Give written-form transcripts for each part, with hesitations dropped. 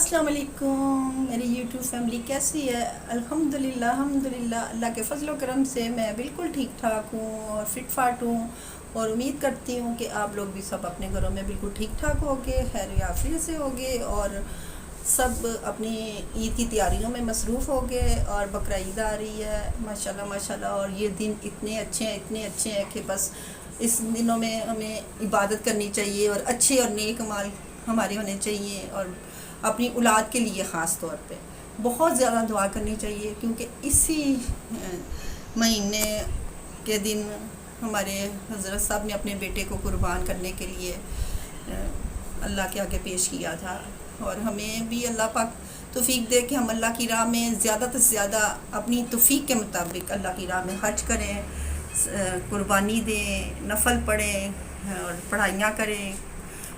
अस्सलाम वालेकुम मेरी यूट्यूब फैमिली कैसी है। अल्हम्दुलिल्लाह अल्लाह के फजल करम से मैं बिल्कुल ठीक ठाक हूँ और फिट फाट हूँ। और उम्मीद करती हूँ कि आप लोग भी सब अपने घरों में बिल्कुल ठीक ठाक होगे, खैर याफियत से होगे और सब अपनी ईद की तैयारियों में मसरूफ़ हो गए। और बकरा ईद आ रही है माशाल्लाह माशाल्लाह। और ये दिन इतने अच्छे हैं कि बस इस दिनों में हमें इबादत करनी चाहिए और अच्छे और नेक माल हमारे होने चाहिए। और अपनी औलाद के लिए ख़ास तौर पे बहुत ज़्यादा दुआ करनी चाहिए, क्योंकि इसी महीने के दिन हमारे हज़रत साहब ने अपने बेटे को कुर्बान करने के लिए अल्लाह के आगे पेश किया था। और हमें भी अल्लाह पाक तौफीक दे कि हम अल्लाह की राह में ज़्यादा से ज़्यादा अपनी तौफीक के मुताबिक अल्लाह की राह में खर्च करें, कुर्बानी दें, नफल पढ़ें और पढ़ाइयाँ करें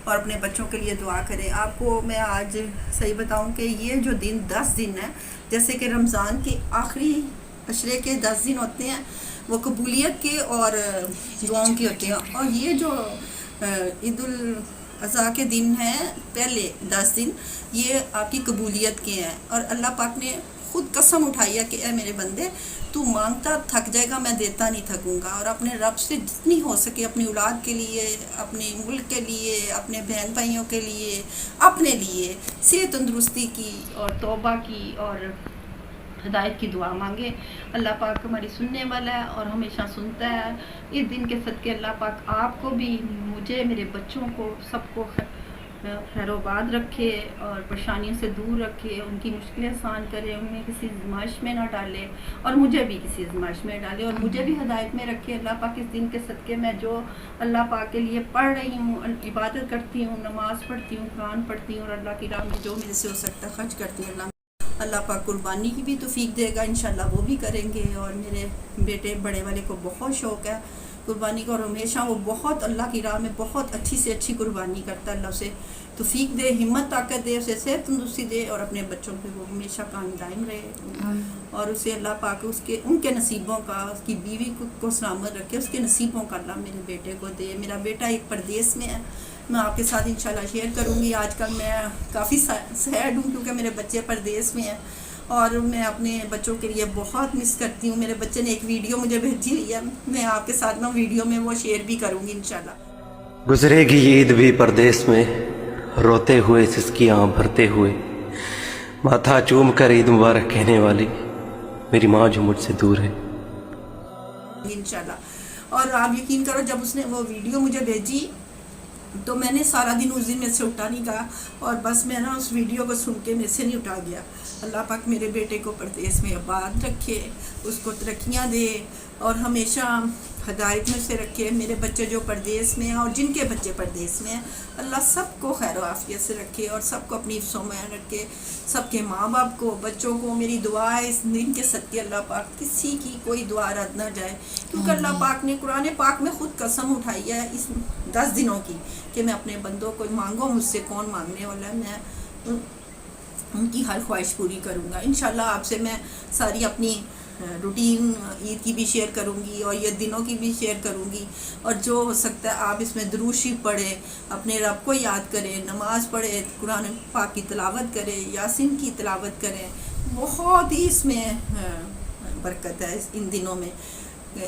और अपने बच्चों के लिए दुआ करें। आपको मैं आज सही बताऊं कि ये जो दिन 10 दिन है, जैसे कि रमज़ान के आखिरी अशरे के 10 दिन होते हैं, वो कबूलियत के और दुआओं के होते हैं। और ये जो ईद उल अज़हा के दिन हैं, पहले 10 दिन ये आपकी कबूलियत के हैं। और अल्लाह पाक ने खुद कसम उठाई है कि ए मेरे बंदे, तू मांगता थक जाएगा, मैं देता नहीं थकूंगा। और अपने रब से जितनी हो सके अपनी औलाद के लिए, अपने मुल्क के लिए, अपने बहन भाइयों के लिए, अपने लिए सेहत तंदुरुस्ती की और तौबा की और हिदायत की दुआ मांगे। अल्लाह पाक हमारी सुनने वाला है और हमेशा सुनता है। इस दिन के सदके अल्लाह पाक आपको भी, मुझे, मेरे बच्चों को, सबको खैरोबाद रखे और परेशानियों से दूर रखे, उनकी मुश्किलें आसान करे, उन्हें किसी आजमाइश में ना डाले और मुझे भी किसी आजमाइश में डाले और मुझे भी हिदायत में रखे। अल्लाह पाक इस दिन के सदके मैं जो अल्लाह पाक के लिए पढ़ रही हूँ, इबादत करती हूँ, नमाज़ पढ़ती हूँ, कुरान पढ़ती हूँ और अल्लाह की राह में जो मेरे से हो सकता है खर्च करती हूँ, अल्लाह पाक कुर्बानी की भी तौफीक देगा, इंशाल्लाह वो भी करेंगे। और मेरे बेटे बड़े वाले को बहुत शौक़ है कुर्बानी का और हमेशा वो बहुत अल्लाह की राह में बहुत अच्छी से अच्छी कुर्बानी करता है। अल्लाह उसे तौफीक दे, हिम्मत ताकत दे, उसे सेहत तंदुरुस्ती दे और अपने बच्चों पे वो हमेशा कायम दायम रहे। और उसे अल्लाह पाक उसके उनके नसीबों का, उसकी बीवी को सलामत रखे, उसके नसीबों का अल्लाह मेरे बेटे को दे। मेरा बेटा एक परदेस में है, मैं आपके साथ इंशाल्लाह शेयर करूँगी। आजकल मैं काफ़ी सैड हूँ क्योंकि मेरे बच्चे परदेस में हैं और मैं अपने बच्चों के लिए बहुत मिस करती हूँ। मेरे बच्चे ने एक वीडियो मुझे भेजी हुई है, मैं आपके साथ ना वीडियो में वो शेयर भी करूँगी इंशाल्लाह। गुजरेगी ईद भी परदेस में, रोते हुए सिसकियाँ भरते हुए, माथा चूम कर ईद मुबारक कहने वाली मेरी माँ जो मुझसे दूर है इंशाल्लाह। और आप यकीन करो, जब उसने वो वीडियो मुझे भेजी तो मैंने सारा दिन उस दिन मेरे से उठा नहीं गया और बस मैं ना उस वीडियो को सुन के मेरे से नहीं उठा गया। अल्लाह पाक मेरे बेटे को परदेस में आबाद रखे, उसको तरक्कियाँ दे और हमेशा हदायत में से रखे। मेरे बच्चे जो परदेस में हैं और जिनके बच्चे परदेस में हैं, अल्लाह सबको खैर आफियत से रखे और सबको अपनी हिफ्ज़ों में रखे, सबके माँ बाप को, बच्चों को। मेरी दुआ है इस दिन के सदके अल्लाह पाक किसी की कोई दुआ रद्द ना जाए, क्योंकि अल्लाह पाक ने कुरान पाक में खुद कसम उठाई है इस 10 दिनों की कि मैं अपने बंदों को, मांगो मुझसे कौन मांगने वाला है, मैं उनकी हर ख्वाहिश पूरी करूँगा। इंशाल्लाह आपसे मैं सारी अपनी रूटीन ईद की भी शेयर करूँगी और ये दिनों की भी शेयर करूँगी। और जो हो सकता है आप इसमें दुरूद शरीफ पढ़ें, अपने रब को याद करें, नमाज़ पढ़ें, कुरान पाक की तिलावत करें, यासीन की तिलावत करें। बहुत ही इसमें बरकत है इन दिनों में।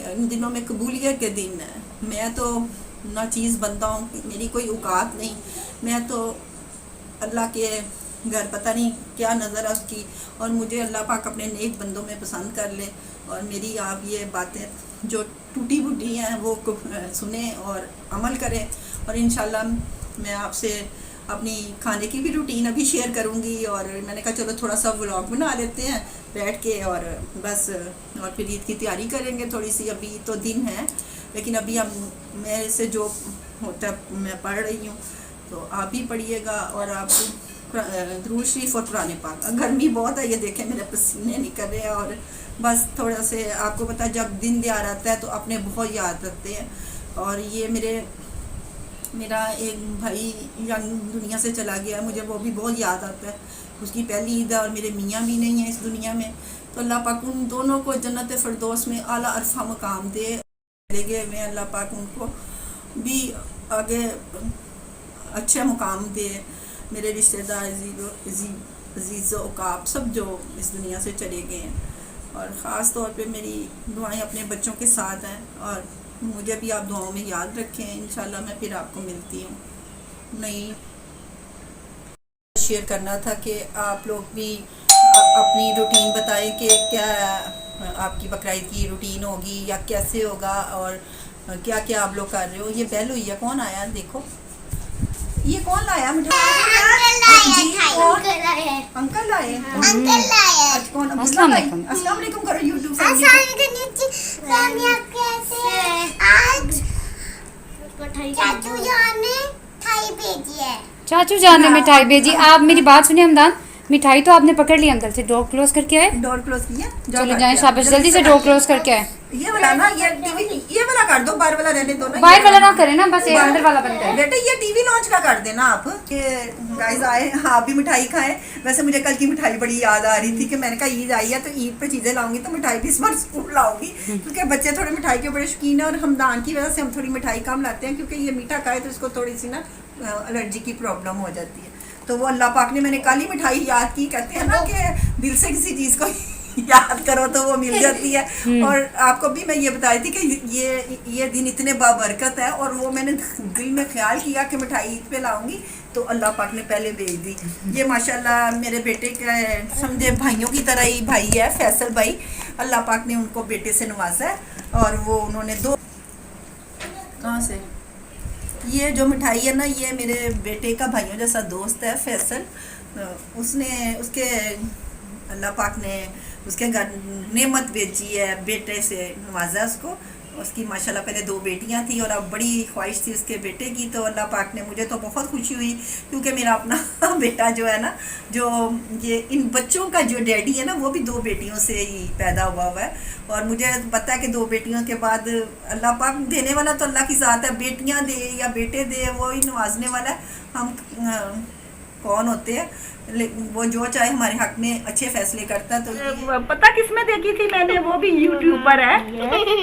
इन दिनों में कबूलियत के दिन है। मैं तो ना चीज़ बनता हूँ, मेरी कोई औकात नहीं, मैं तो अल्लाह के घर पता नहीं क्या नज़र है उसकी, और मुझे अल्लाह पाक अपने नेक बंदों में पसंद कर ले। और मेरी आप ये बातें जो टूटी फूटी हैं वो सुने और अमल करें। और इंशाल्लाह मैं आपसे अपनी खाने की भी रूटीन अभी शेयर करूंगी। और मैंने कहा चलो थोड़ा सा व्लॉग बना लेते हैं बैठ के और बस, और फिर ईद की तैयारी करेंगे थोड़ी सी। अभी तो दिन है लेकिन अभी हम मेरे से जो होता मैं पढ़ रही हूँ, तो आप भी पढ़िएगा। और आप दुरूद शरीफ और कुरान पाक, गर्मी बहुत है, ये देखें मेरे पसीने निकल रहे हैं। और बस थोड़ा से आपको पता है जब दिन दयार आता है तो अपने बहुत याद रखते हैं। और ये मेरा एक भाई यंग दुनिया से चला गया, मुझे वो भी बहुत याद आता है। उसकी पहली ईद है और मेरे मियाँ भी नहीं है इस दुनिया में, तो अल्लाह पाक उन दोनों को जन्नत फ़िरदौस में आला अरफा मकाम दे। गए मैं अल्लाह पाक उनको भी आगे अच्छे मुकाम दे। मेरे रिश्तेदार अजीज़ों का आप सब जो इस दुनिया से चले गए हैं, और ख़ास तौर पे मेरी दुआएं अपने बच्चों के साथ हैं, और मुझे भी आप दुआओं में याद रखें। इंशाल्लाह मैं फिर आपको मिलती हूँ। नहीं शेयर करना था कि आप लोग भी अपनी रूटीन बताएं कि क्या आपकी बकरीद की रूटीन होगी या कैसे होगा, और क्या क्या आप लोग कर रहे हो। ये बेल हुई है, कौन आया देखो, ये कौन लाया मिठाई? अंकल आए। आज कौन? अस्सलाम वालेकुम करो यूट्यूब चाचू जान ने मिठाई भेजी। आप मेरी बात सुनिए हमदान, मिठाई तो आपने पकड़ ली, अंदर से डोर क्लोज करके आए। डोर क्लोज किया, चलो जाएं शाबाश, जल्दी से डोर क्लोज करके आए। ये वाला ना, ये टीवी ये वाला कर दो, बाहर वाला रहने दो ना, बाहर वाला ना करें ना, बस ये अंदर वाला बनता है। बेटे ये टीवी लॉन्च का कर देना आप। ये गाइस आए, आप भी मिठाई खाएं। वैसे मुझे कल की मिठाई बड़ी याद आ रही थी कि मैंने कहा ईद आई है तो ईद पे चीज़ें लाऊंगी, तो मिठाई भी इस बार स्कूल लाऊंगी, क्योंकि बच्चे थोड़े मिठाई के बड़े शौकीन है, और हमदान की वजह से हम थोड़ी मिठाई कम लाते हैं, क्योंकि ये मीठा खाए तो इसको थोड़ी सी ना एलर्जी की प्रॉब्लम हो जाती है। तो वो अल्लाह पाक ने, मैंने कल ही मिठाई याद की, कहते हैं ना कि दिल से किसी चीज़ को याद करो तो वो मिल जाती है। और आपको भी मैं ये बताई थी कि ये दिन इतने बाबरकत है, और वो मैंने दिल में ख्याल किया कि मिठाई ईद पे लाऊंगी, तो अल्लाह पाक ने पहले भेज दी। ये माशाल्लाह मेरे बेटे के समझे भाइयों की तरह ही भाई है, फैसल भाई। अल्लाह पाक ने उनको बेटे से नवाजा है, और वो उन्होंने दो, कहाँ से ये जो मिठाई है ना, ये मेरे बेटे का भाइयों जैसा दोस्त है फैसल। उसने उसके अल्लाह पाक ने उसके घर नेमत भेजी है, बेटे से नवाजा उसको। उसकी माशाल्लाह पहले 2 बेटियां थी, और अब बड़ी ख्वाहिश थी उसके बेटे की, तो अल्लाह पाक ने, मुझे तो बहुत खुशी हुई, क्योंकि मेरा अपना बेटा जो है ना, जो ये इन बच्चों का जो डैडी है ना, वो भी 2 बेटियों से ही पैदा हुआ है। और मुझे पता है कि 2 बेटियों के बाद अल्लाह पाक देने वाला तो अल्लाह की ज़ात है, बेटियां दे या बेटे दे वो ही नवाजने वाला है। हम कौन होते हैं, वो जो चाहे हमारे हक में अच्छे फैसले करता है। तो पता किस में देखी थी मैंने, वो भी यूट्यूब पर है,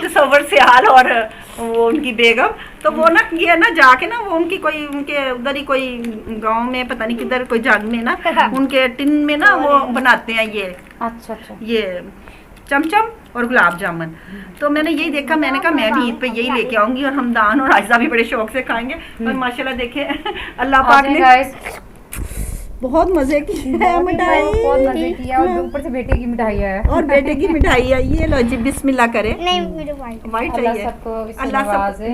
तसव्वुर सियाल और वो उनकी बेगम। तो वो ना ये ना जाके ना, वो उनकी कोई उनके उधर ही कोई गांव में, पता नहीं किधर कोई जग में ना, उनके टिन में ना वो बनाते हैं ये, अच्छा ये चमचम और गुलाब जामुन। तो मैंने यही देखा, मैंने कहा मैं भी ईद पे यही लेके आऊंगी, और हमदान और आयशा भी बड़े शौक से खाएंगे। और माशाल्लाह देखे अल्लाह पाक ने बहुत मजे की है मिठाई, बहुत मजे किया, और ऊपर से बेटे की मिठाई है, और बेटे की मिठाई है। ये लो जी, बिस्मिल्लाह करें। नहीं मुझे वाइट चाहिए। अल्लाह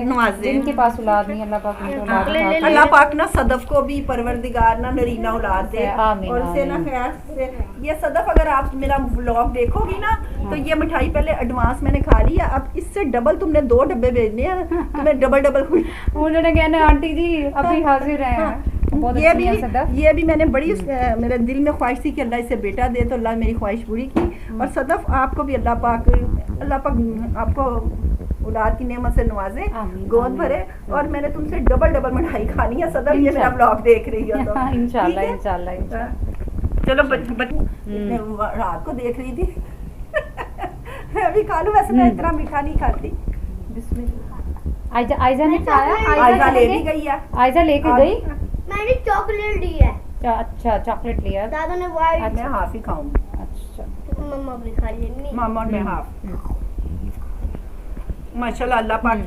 नवाजे, जिनके पास औलाद नहीं, अल्लाह पाक उनको औलाद दे। अल्लाह पाक ना सदफ को भी परवरदिगार ना नरीना औलाद दे, और से ना खैर से। ये सदफ, अगर आप मेरा व्लॉग देखोगी ना, तो ये मिठाई पहले एडवांस मैंने खा ली है, अब इससे डबल तुमने 2 डब्बे भेजने हैं, तुम्हें डबल उन्होंने कहना आंटी जी अभी हाजिर है। ये भी मैंने बड़ी मेरे दिल में ख्वाहिश थी कि अल्लाह इसे बेटा दे, तो अल्लाह मेरी ख्वाहिश पूरी की। और सदफ आपको भी अल्लाह पाक आपको औलाद की नेमत से नवाजे, गोद भरे। और मैंने तुमसे डबल मिठाई खानी है सदफ, ये मेरा ब्लॉग देख रही हो तो इंशाल्लाह। चलो रात को देख रही थी मैं भी खा लूं, वैसे मैं इतना मीठा नहीं खाती। बिस्मिल्लाह। आयजा ने खाया, आयजा ले भी गई है, आयजा लेके गई। मैंने चॉकलेट ली है। अच्छा चॉकलेट लिया, दादा ने वाइट। मैं हाफ ही खाऊंगी। अच्छा मम्मा भी खा लेंगी। मामा और मैं हाफ। माशाल्लाह अल्लाह पाक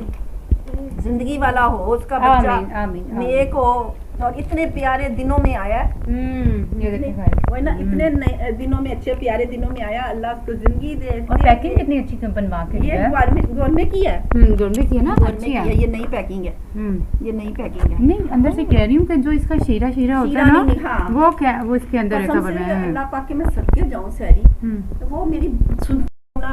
जिंदगी वाला हो, उसका बच्चा नेक हो, और इतने प्यारे दिनों में आया है। ये देखिए भाई, ना इतने दिनों में, अच्छे प्यारे दिनों में आया, अल्लाह उसको जिंदगी दे। और पैकिंग कितनी अच्छी बनवा के ये गोरमे की है, गोरमे की है ना, अच्छी है। ये नई पैकिंग है, ये नई पैकिंग है। नहीं अंदर से कह रही हूँ कि जो इसका शीरा होता है ना, वो क्या वो इसके अंदर ऐसा बना है। अल्लाह पाक के मैं सदके जाऊं सारी, तो वो मेरी सुनना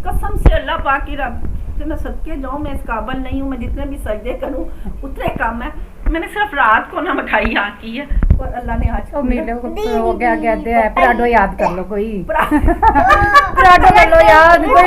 कसम से अल्लाह पाक की रब से मैं सदके जाऊं, मैं इस काबिल नहीं हूँ, मैं जितने भी सजदे करूं उतने कम है। मैंने सिर्फ रात को ना मिठाई यहाँ की है, और अल्लाह ने आज हो गया कहते हैं पराठो याद कर लो, कोई पराठो कर लो याद, कोई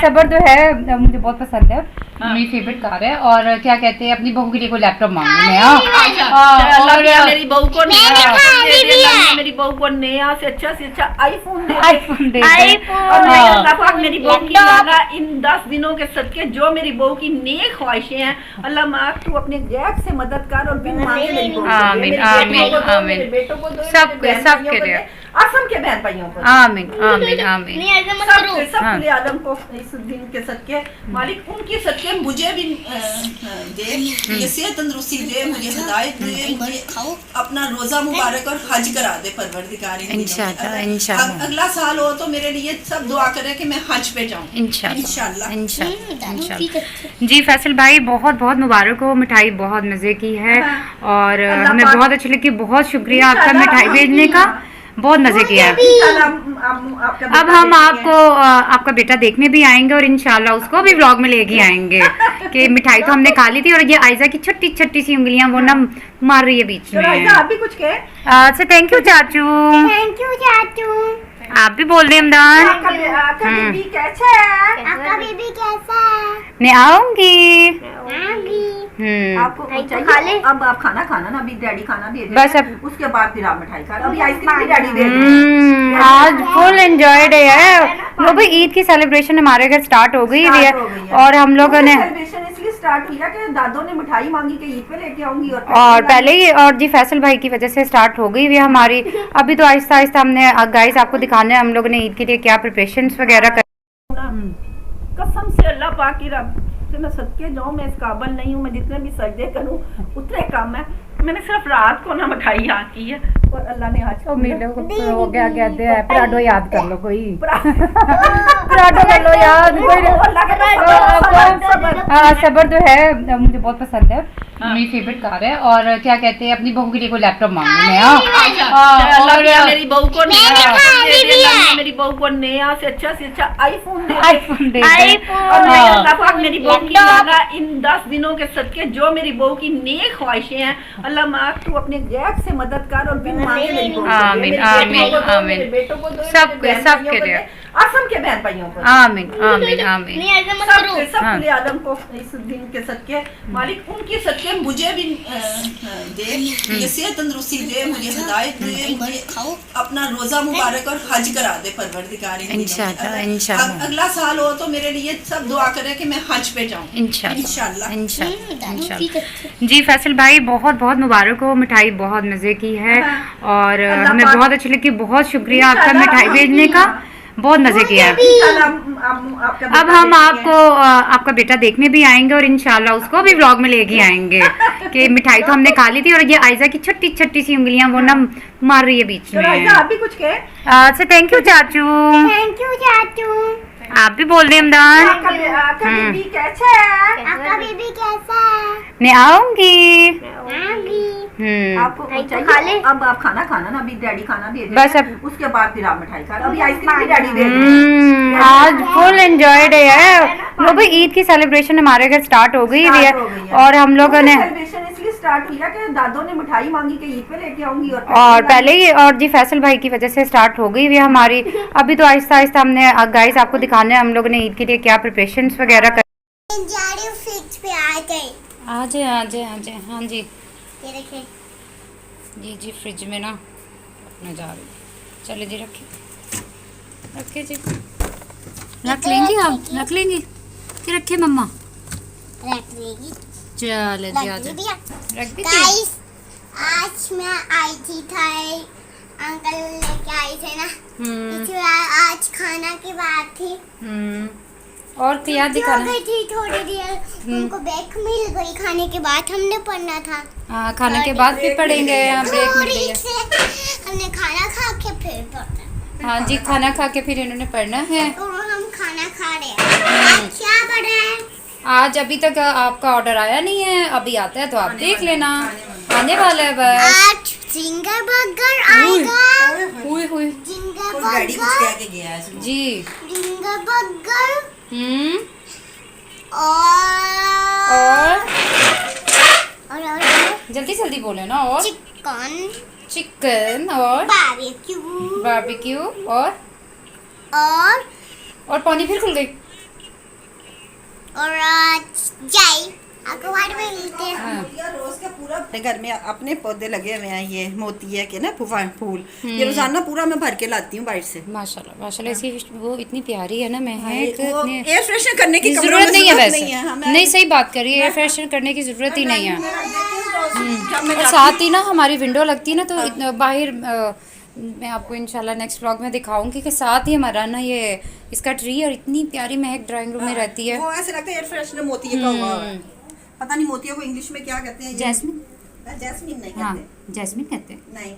सबर तो है, मुझे बहुत पसंद है। मेरी फेवरेट कार है और क्या कहते हैं अपनी बहू के लिए कोई लैपटॉप मांगू मैं अल्लाह और मियां मेरी बहू को नया मेरी बहू को नया से अच्छा आईफोन दे आईफोन दे और मैं अल्लाह पाक मेरी बहू की लाना इन 10 दिनों के सदके जो मेरी बहू की नेक ख्वाहिशें हैं अल्लाह माक तू अपने गैब से मदद कर और बिन मांगे मेरी बहू को दे, आमीन, मेरे बेटों को दे, आमीन, मेरे बेटों को दे, सब मेरे बहन सब भाइयों के को लिए। दे, आसम के बहन भाइयों को दे। आमीन आमीन आमीन नहीं ऐसा मत सब करो सब हाँ। कुल आलम को इस दिन के सदके मालिक उनके सदके मुझे भी दे, मुझे सेहत तंदुरुस्ती दे, मुझे हिदायत दे, मुझे अपना रोजा मुबारक और हज करा दे परवरदिगार इन दिनों में। इंशाअल्लाह, अगर इंशाअल्लाह। अगला साल हो तो मेरे लिए सब दुआ करे कि मैं हज पे जाऊं इंशाल्लाह इंशाल्लाह। इंशाल्लाह। जी फैसल भाई बहुत बहुत मुबारक हो, मिठाई बहुत मज़े की है और अल्लाह हमें पाक- बहुत अच्छी लगी। बहुत शुक्रिया आपका इंशाल्लाह, मिठाई हम भेजने भी- का, बहुत मज़े किया है। इंशाल्लाह आपका अब बेटा हम देखेंगे। आपको आपका बेटा देखने भी आएंगे और इंशाल्लाह उसको भी व्लॉग में लेके आएंगे कि मिठाई तो हमने खा ली थी और ये आयजा की छोटी छोटी सी उंगलियां वो ना मार रही है बीच चलो में। आयशा, आप भी कुछ कहे। अच्छा थैंक यू चाचू। थैंक यू चाचू। आप भी बोल रहे हैं इमदान। आपका बेबी कैसा है? आपका बेबी कैसा है? मैं आऊंगी। आगी। आपको नहीं तो चाहिए? खा ले। अब आप खाना खाना ना, अभी डैडी खाना भेज बस देंगे, अब- उसके बाद फिर आप मिठाई खा लो। अभी आइसक्रीम भी डैडी भेज देंगे। आज फुल एंजॉय डे है। लोग भाई ईद की सेलिब्रेशन हमारे घर स्टार्ट हो गई हुई है और हम लोगों ने सेलिब्रेशन इसलिए स्टार्ट हुई है कि दादों ने मिठाई मांगी कि ईद पे लेके आऊंगी और पहले ही और जी फैसल भाई की वजह से स्टार्ट हो गई हुई है हमारी। अभी तो आहिस्ता आहिस्ता हमने गाइस आपको दिखाना है हम लोगों ने ईद के लिए क्या प्रिपरेशंस वगैरह कर। कसम से अल्लाह पाक की रब से मैं सदके जाऊं, मैं इस काबिल नहीं हूं, मैं जितने भी सजदे करूं उतने कम है। मैंने सिर्फ रात को ना मिठाई यहाँ की है और अल्लाह ने आज हो गया कहते हैं पराठो याद कर लो कोई पराठा पराठो कर लो याद कोई अल्लाह के हाँ सबर तो है मुझे बहुत पसंद है। मेरी फेवरेट कार है और क्या कहते हैं अपनी बहू के लिए कोई लैपटॉप मांगू मैं अल्लाह मियां और मेरी बहू को नया मेरी बहू को नया से अच्छा आईफोन दे आईफोन दे और मैं अल्लाह पाक मेरी बहू की लाना इन 10 दिनों के सदके जो मेरी बहू की नेक ख्वाहिशें हैं अल्लाह माक तू अपने गैब से मदद कर और बिन मांगे मेरी बहू को दे, आमीन, मेरे बेटों आमीन, को दे, आमीन। मेरे बेटों को दे, सब मेरे बहन सब भाइयों के को लिए। दे, आसम के बहन भाइयों को दे। आमीन आमीन आमीन। नहीं ऐसा मत सब करो। सब हाँ। कुल आलम को इस दिन के सदके मालिक उनके सदके मुझे भी दे, मुझे सेहत तंदुरुस्ती दे, मुझे हिदायत दे, मुझे अपना रोजा मुबारक और हज करा दे परवरदिगार इन दिनों में। इंशाअल्लाह, अगर इंशाअल्लाह। अगला साल हो तो मेरे लिए सब दुआ करे कि मैं हज पे जाऊं इंशाल्लाह इंशाल्लाह। जी फैसल भाई बहुत बहुत मुबारक हो, मिठाई बहुत मज़े की है और अल्लाह हमें पाक- बहुत अच्छी लगी। बहुत शुक्रिया आपका इंशाल्लाह, मिठाई हम भेजने भी- का, बहुत मज़े किया है। इंशाल्लाह आपका अब बेटा हम देखेंगे। आपको आपका बेटा देखने भी आएंगे और इंशाल्लाह उसको भी व्लॉग में लेके आएंगे कि मिठाई तो हमने खा ली थी और ये आयजा की छोटी छोटी सी उंगलियां वो ना मार रही है बीच चलो में। आयशा, आप भी कुछ कहे। अच्छा थैंक यू चाचू। थैंक यू चाचू। आप भी बोल रहे हैं इमदान। आपका बेबी कैसा है? आपका बेबी कैसा है? मैं आऊंगी। आगी। आपको नहीं तो चाहिए? खा ले। अब आप खाना खाना ना, अभी डैडी खाना भेज बस देंगे, अब- उसके बाद फिर आप मिठाई खा लो। अभी आइसक्रीम भी डैडी भेज देंगे। आज फुल एंजॉय डे है। लोग भाई ईद की सेलिब्रेशन हमारे घर स्टार्ट हो गई हुई है और हम लोगों ने सेलिब्रेशन इसलिए स्टार्ट हुई है कि दादों ने मिठाई मांगी कि ईद पे लेके आऊंगी और पहले ही और जी फैसल भाई की वजह से स्टार्ट हो गई हुई है हमारी। अभी तो आहिस्ता आहिस्ता हमने गाइस आपको दिखाना है हम लोगों ने ईद के लिए क्या प्रिपरेशंस वगैरह कर। जा रही हूँ फ्रिज पे आ गए। आ जाए हाँ जी ये देखिए। जी फ्रिज में ना अपने जा रही। चले जी रखे जी रख लेंगी आप रख लेंगी कि रखे मम्मा रख देगी। चले जी आ रख जाए दिया। रख दी गाइस आज मैं आई थी थाई अंकल लेके आए थे ना इसलिए आज खाना की बात थी। और क्या हो दिखाना गई थी थोड़ी देर उनको ब्रेक मिल गई खाने के बाद हमने पढ़ना था। हाँ खाने के बाद फिर पढ़ेंगे यहाँ ब्रेक मिल गई है। हमने खाना खा के फिर पढ़ना। हाँ जी खाना खा के फिर इन्होंने पढ़ना है। तो हम खाना खा रहे हैं। आज क्या पढ़ रहे हैं? आज अभी तक आपका ऑर्डर आया नहीं है, अभी आता है तो आप देख लेना। आने वाला है बस। आज जिंगर बर्गर आएगा। हुई हुई जिंगर डैडी कुछ बर्गर कह के गया है इसको। जी जिंगर बर्गर और और जल्दी जल्दी बोले ना। और चिकन चिकन और बारबेक्यू बारबेक्यू और और पानी फिर खुल गई। और आज जाए आपको बाद में मिलते हैं। हाँ। रोज का पूरा अपने घर में अपने पौधे लगे हुए हैं, ये मोतिया के ना फूल, ये रोजाना पूरा मैं भर के लाती हूँ बाहर से। माशाल्लाह माशाल्लाह, इसकी वो इतनी प्यारी है ना, महक वो इतनी एयर फ्रेशनर करने की कमरों जरूरत में नहीं है जरूरत वैसे। नहीं है, हाँ, नहीं, सही बात करिए, एयर फ्रेशनर करने की जरूरत ही नहीं है। और साथ ही ना हमारी विंडो लगती है ना, तो इतना बाहर मैं आपको इंशाल्लाह नेक्स्ट व्लॉग में दिखाऊंगी कि साथ ही हमारा ना ये इसका ट्री, और इतनी प्यारी महक ड्राइंग रूम में रहती है। वो ऐसे लगता है एयर फ्रेशनर मोतिया का हुआ है। पता नहीं मोतिया को इंग्लिश में क्या कहते हैं। जैस्मिन, जैस्मिन नहीं हाँ कहते। जैस्मिन कहते हैं। नहीं,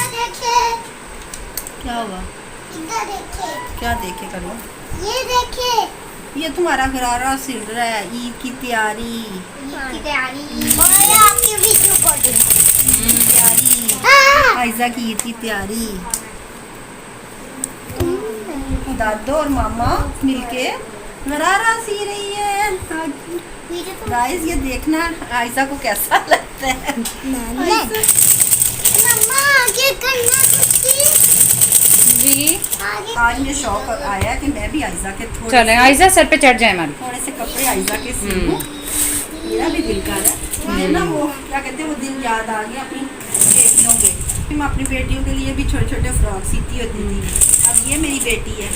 देखिए क्या हुआ? इधर देखिए, क्या देखे करो? ये देखिए ये तुम्हारा गरारा सिल रहा है, ईद की तैयारी। की तैयारी और आपकी वीडियो रिकॉर्डिंग तैयारी आयजा की ईद की तैयारी। दादो और मामा मिलके गरारा सी रही है। गाइस ये देखना आयजा को कैसा लगता है। मम्मा आगे करना कुछ जी आगे। आज मुझे शौक आया कि मैं भी आयजा के चले आयजा सर पे चढ़ जाए हमारे। थोड़े से कपड़े आयजा के सीऊं। मेरा भी दिल कर रहा है। मुझे ना वो क्या कहते हैं, वो दिन याद आ गया अपनी बेटियों के। मैं अपनी बेटियों के लिए भी छोटे छोटे फ्रॉक सीती होती थी। अब ये मेरी बेटी है,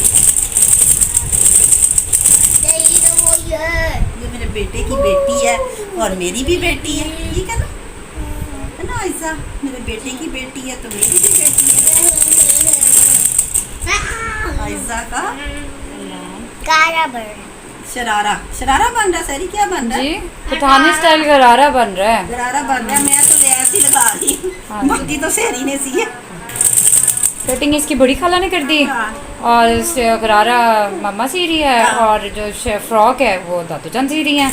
ये मेरे बेटे की बेटी है और मेरी भी बेटी है, ठीक है ना आयजा? मेरे बेटे की बेटी है तो मेरी भी बेटी है। आयजा का कारा बन शरारा बन रहा है। सरी क्या बन रहा है? जी पठानी स्टाइल गरारा बन रहा है। गरारा बन रहा है। मैं तो ऐसे ही लगा रही हाँ हूँ, जी। बाकी तो सहरी ने सी है। कटिंग इसकी बड़ी खाला ने कर दी, हाँ। और इस गरारा मम्मा सी रही है, और जो फ्रॉक है वो दादू जान सी रही है।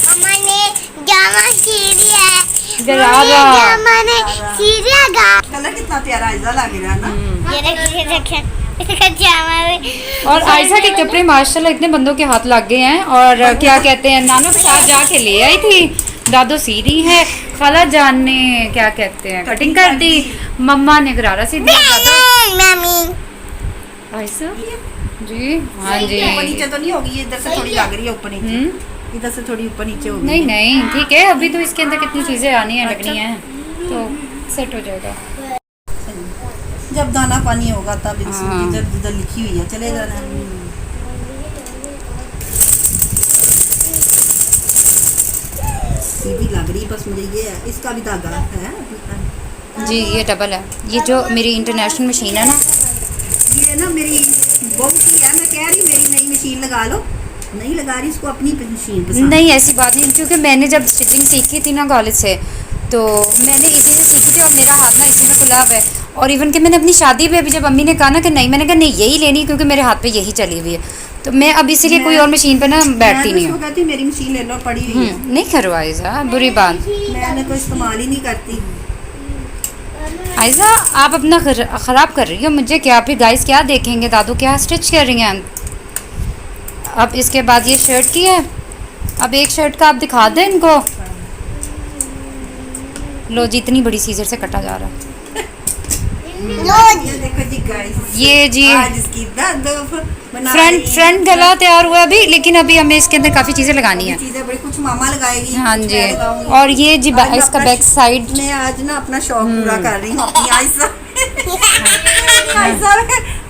मम्मा ने जामा सीरी है, गरारा। जामा ने सीरिया गा। कलर कितना प्यारा आयजा लग रहा है ना। ये देखिए इसका जामा भी। और आयशा के कपड़े माशाल्लाह इतने बंदों के हाथ लग गए हैं। और क्या कहते हैं, नानू के साथ जाके ले आई थी, दादू सी रही है, खाला जान ने क्या कहते हैं कटिंग कर दी, मम्मा ने गरारा सी दिया। मम्मी आयशा जी, हाँ जी। ऊपर नीचे तो नहीं होगी, इधर से थोड़ी लग रही है ऊपर नीचे, इधर से थोड़ी ऊपर नीचे होगी। नहीं नहीं ठीक है, अभी तो इसके अंदर कितनी चीज़ें आनी है, लगनी है, तो सेट हो जाएगा। जब दाना पानी होगा तब इसमें हाँ। जिधर जिधर लिखी हुई है चले जाना। सीधी लग रही, बस मुझे ये है, इसका भी धागा है। जी ये डबल है, ये जो मेरी इंटरनेशनल मशीन है ना, ये ना मेरी बहू की है, मैं कह रही हूँ मेरी नई मशीन लगा लो, नहीं लगा रही, इसको अपनी मशीन पसंद। नहीं ऐसी बात नहीं, क्योंकि मैंने जब स्टिचिंग सीखी थी ना कॉलेज से, तो मैंने इसी से सीखी थी, और मेरा हाथ ना इसी में खुला हुआ है। और इवन कि मैंने अपनी शादी पे भी जब अम्मी ने कहा ना कि नहीं, मैंने कहा नहीं यही लेनी, क्योंकि मेरे हाथ पे यही चली हुई है, तो मैं अब इसीलिए कोई और मशीन पे ना बैठती नहीं हूँ। कहती मेरी मशीन ले लो, पड़ी हुई है। नहीं करवाए जा, बुरी बात। मैंने तो इस्तेमाल ही नहीं करती। आयजा आप अपना ख़राब कर रही हो मुझे, क्या आप गाइस क्या देखेंगे, दादू क्या स्टिच कर रही हैं। अब इसके बाद ये शर्ट की है, अब एक शर्ट का आप दिखा दें इनको। लो जी, इतनी बड़ी सीजर से कटा जा रहा है। ये देखो जी गाइस, ये जी आज इसकी दादू बना फ्रंट रही फ्रंट गला तैयार हुआ अभी, लेकिन अभी हमें इसके अंदर काफ़ी चीज़ें लगानी है। चीजें बड़ी, कुछ मामा लगाएगी, हाँ कुछ जी, मैं लगाऊंगी। और ये जी आज इसका अपना बैक साइड। मैं आज ना अपना शौक पूरा कर रही हूँ अपनी आयशा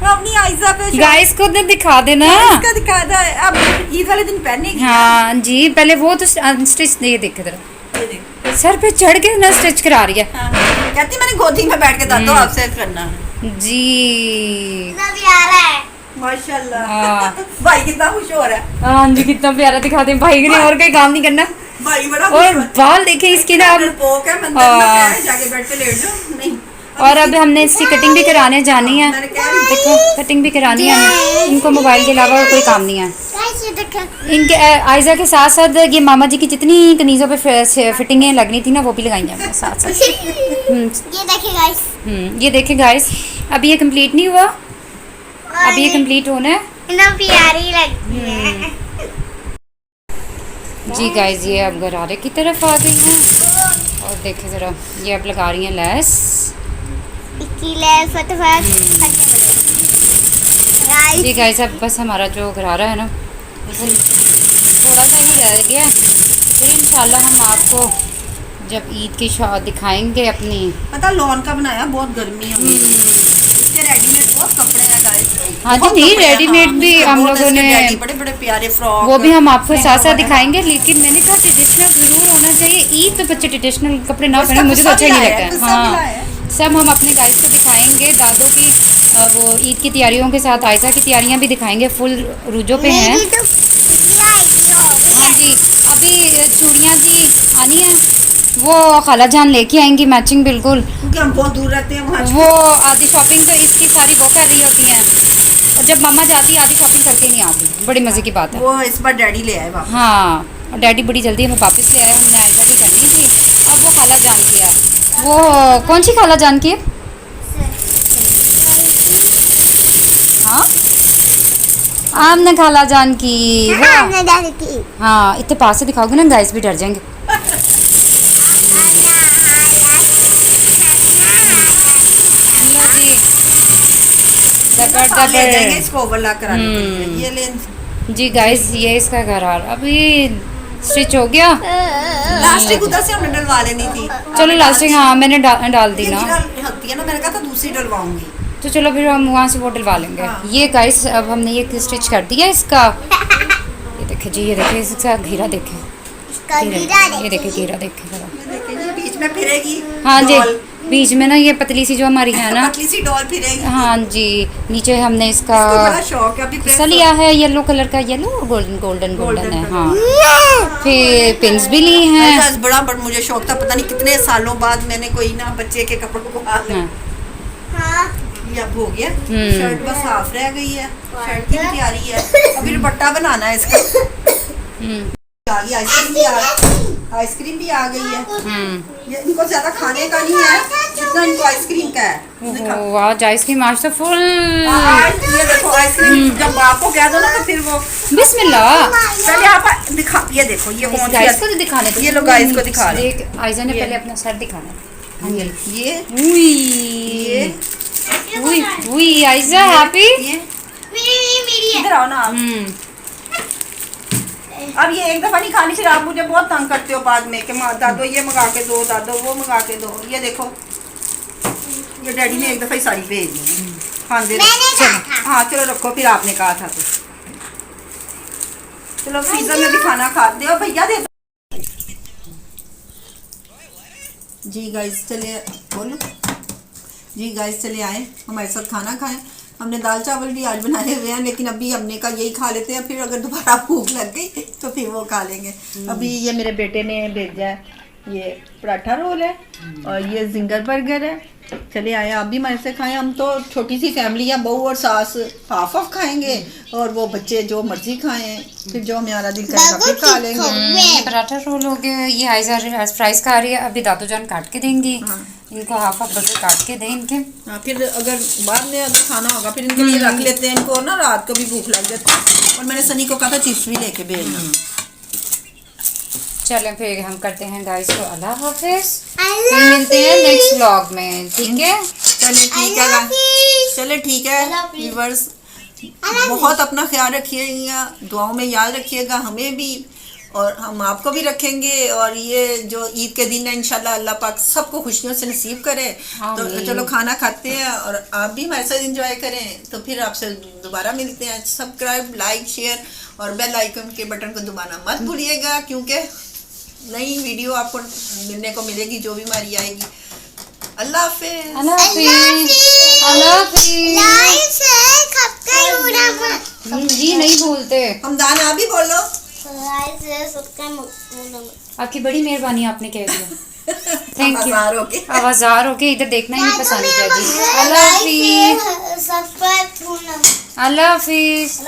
अपनी आयशा पे शौक गाइस को तो दिखा देना। इसका दिखा दो, अब ईद वाले दिन पहनेगी। हाँ जी, पहले वो तो अनस्टिच नहीं देखे जरा, ये देख। सर पे चढ़ के ना स्टिच करा रही है। हाँ, कहती मैंने गोदी में बैठ के दादो आपसे करना है। जी सब आ रहा है। माशाल्लाह हाँ। भाई कितना खुश हो रहा है। हाँ जी, कितना प्यारा दिखाते हैं भाई ने, और कोई काम नहीं करना। भाई बड़ा और खुश हो बाल देखे इसके ना अब। पोक है मंदिर में, हाँ। मैं जाके बेड पे लेट जाऊं। नहीं, और अब हमने इसकी कटिंग भी कराने जानी है, मैंने कह रही देखो कटिंग भी करानी है हमें। इनको मोबाइल के अलावा और कोई काम नहीं है। गाइस ये देखो, इनके आयजा के साथ साथ ये मामा जी की जितनी कनीज़ों पे फिटिंगें लगनी थी ना, वो भी लगाई हैं हमने साथ साथ। ये देखिए गाइस, ये देखें गाइस, अभी ये कंप्लीट नहीं हुआ, अभी ये कंप्लीट होना है। इतना प्यारी लगती है। जी गाइस, ये अब गरारे की तरफ आ गई हैं, और देखें ज़रा, ये अब लगा रही हैं लैस। इसकी लेस फटाफट जी गाइस, अब बस हमारा जो गरारा है ना थोड़ा सा ही रह गया है। फिर इंशाल्लाह हम आपको जब ईद की दिखाएंगे अपनी। पता लॉन का बनाया, बहुत गर्मी है। इसके रेडीमेड बहुत कपड़े हैं गाइस। हाँ जी, बहुत नहीं कपड़े हैं, रेडीमेड हाँ, भी इसके हम बहुत लोगों इसके ने डैडी बड़े बड़े प्यारे फ्रॉक, वो भी हम आपको साथ साथ वगैरह। दिखाएंगे। लेकिन मैंने कहा ट्रेडिशनल जरूर होना चाहिए। ईद तो बच्चे ट्रेडिशनल कपड़े ना उसका पहने, मुझे तो गुस्सा अच्छा ही भी नहीं आया है, लगता है। गुस्सा भी हाँ, आया है। सब हम अपने गाइस को दिखाएंगे। दादों की वो ईद की तैयारियों के साथ आयशा की तैयारियां भी दिखाएंगे। फुल रूजों पे हैं। मेरी तो बिटिया ऐसी हो गई हाँ है। जी, अभी चूड़ियाँ जी आनी है, वो खाला जान लेके आएंगी मैचिंग बिल्कुल। क्योंकि हम बहुत दूर रहते हैं वहाँ। वो आधी शॉपिंग तो इसकी सारी वो कर रही होती हैं, और जब मम्मा जाती है आधी शॉपिंग करके नहीं आती। बड़ी मज़े की बात है। वो इस बार डैडी ले आए वापस। हाँ, और डैडी बड़ी जल्दी हमें वापस ले आया। हमने आयशा की करनी थी, अब वो खाला जान की है। वो कौन सी खाला जान की है? हाँ, आमने खाला जान की वो। हमने डाली की। हाँ, इतने पास से दिखाओगे ना गाइस भी डर जाएंगे। लो जी, खा ले जाएंगे इसको ओवरलॉक कराने के लिए। ये ले जी गाइस, ये इसका घरार अभी स्टिच हो गया। लास्टिक उधर से हमने डलवा लेनी थी। चलो लास्टिक, हाँ मैंने डाल दी ये ना। गिरा होती है ना, मैंने कहा था दूसरी डलवाऊंगी। तो चलो फिर हम वहाँ से वो डलवा लेंगे। हाँ। ये गाइस, अब हमने ये स्टिच कर दिया इसका। ये देखे जी, ये देखे इसका घेरा देखे। इसका गिरा ये देखे घेरा देखे जरा। ये देखिए, ये बीच में फिरेगी। हाँ जी, डॉल। बीच में ना ये पतली सी जो हमारी है ना। पतली सी डॉल फिरेगी। हाँ जी, नीचे हमने इसका इसको बड़ा शौक है अभी प्रेस हिस्सा लिया है येलो कलर का। येलो और गोल्डन गोल्डन गोल्डन है। हाँ, फिर पिंस भी ली हैं। ऐसा बड़ा मुझे शौक था, पता नहीं कितने सालों बाद मैंने कोई ना बच्चे के कपड़ों को हाथ हाँ। हाँ ये अब हो गया। शर्ट बस हाफ रह गई है, शर्ट की भी तैयारी है। अभी दुपट्टा बनाना है इसका। आ गई आइसक्रीम भी आ गई है। ये इनको ज्यादा खाने का नहीं है जितना इनको आइसक्रीम का है। दिखा। ओह, आज आइसक्रीम आज तो फुल। ये देखो आइसक्रीम, जब आपको कह दो ना तो फिर वो बिस्मिल्लाह। पहले आप दिखा, ये देखो ये कौन सी गाइस को तो दिखाने दो। ये लो गाइस को दिखा रहे। देख, आयशा ने पहले अपना सर दिखाना। ये उई उई उई, आयशा हैप्पी। ये मेरी है। इधर आओ ना आप। अब ये एक दफा नहीं खानी, फिर आप मुझे बहुत तंग करते हो बाद में कि माँ दादो ये मंगा के दो, दादो वो मंगा के दो। ये देखो, ये डैडी ने एक दफा ही सारी भेज दी। हाँ दे मैंने कहा था। हाँ चलो रखो, फिर आपने कहा था तो चलो फ्रीजर में भी खाना खा दे भैया दे। जी गाइस चले बोलो। जी गाइस चले आए हमारे साथ खाना खाएं। हमने दाल चावल भी आज बनाए हुए हैं, लेकिन अभी हमने कहा यही खा लेते हैं, फिर अगर दोबारा भूख लग गई तो फिर वो खा लेंगे। अभी ये मेरे बेटे ने भेजा है, ये पराठा रोल है और ये जिंगर बर्गर है। चले आए आप भी हमारे से खाएं। हम तो छोटी सी फैमिली है, बहू और सास हाफ ऑफ खाएंगे और वो बच्चे जो मर्जी खाएं, फिर जो हमारा दिल करेगा फिर खा लेंगे। ये पराठा रोल हो गया। ये आयशा फ्राइज खा रही है। अभी दादू जान काट के देंगी। इनको हाफ ऑफ बर्गर काट के दें इनके। हाँ, फिर अगर बाद में अगर खाना होगा फिर इनके लिए रख लेते हैं। इनको ना रात को भी भूख लग जाती है। और मैंने सनी को कहा था चिप्स भी लेके भेजना। चलें फिर हम करते हैं गाइस को अल्लाह हाफिज। अल्लाह फिर मिलते हैं नेक्स्ट व्लॉग में, ठीक है? चले ठीक है चले ठीक है व्यूअर्स, बहुत अपना ख्याल रखिएगा, दुआओं में याद रखिएगा हमें भी और हम आपको भी रखेंगे। और ये जो ईद के दिन है इंशाल्लाह अल्लाह पाक सबको खुशियों से नसीब करे। तो चलो खाना खाते हैं और आप भी हमारे साथ एंजॉय करें। तो फिर आपसे दोबारा मिलते हैं। सब्सक्राइब, लाइक, शेयर और बेल आइकन के बटन को दबाना मत भूलिएगा, क्योंकि नई वीडियो आपको मिलने को मिलेगी जो भी हमारी आएगी। अल्लाह हाफिज़। अल्लाह हाफिज। अल्लाह हाफिज। लाइक शेयर सब्सक्राइब करना मत। जी नहीं भूलते। हमदान आप भी बोलो। लाइक शेयर सब्सक्राइब मत। आपकी बड़ी मेहरबानी, आपने कह दिया। Thank you. आवाज़ हो गई। आवाज़ार होके इधर देखना ही नहीं पसंद किया जी। अल्लाह हाफिज। सब्सक्राइब करना। अल्लाह हाफिज।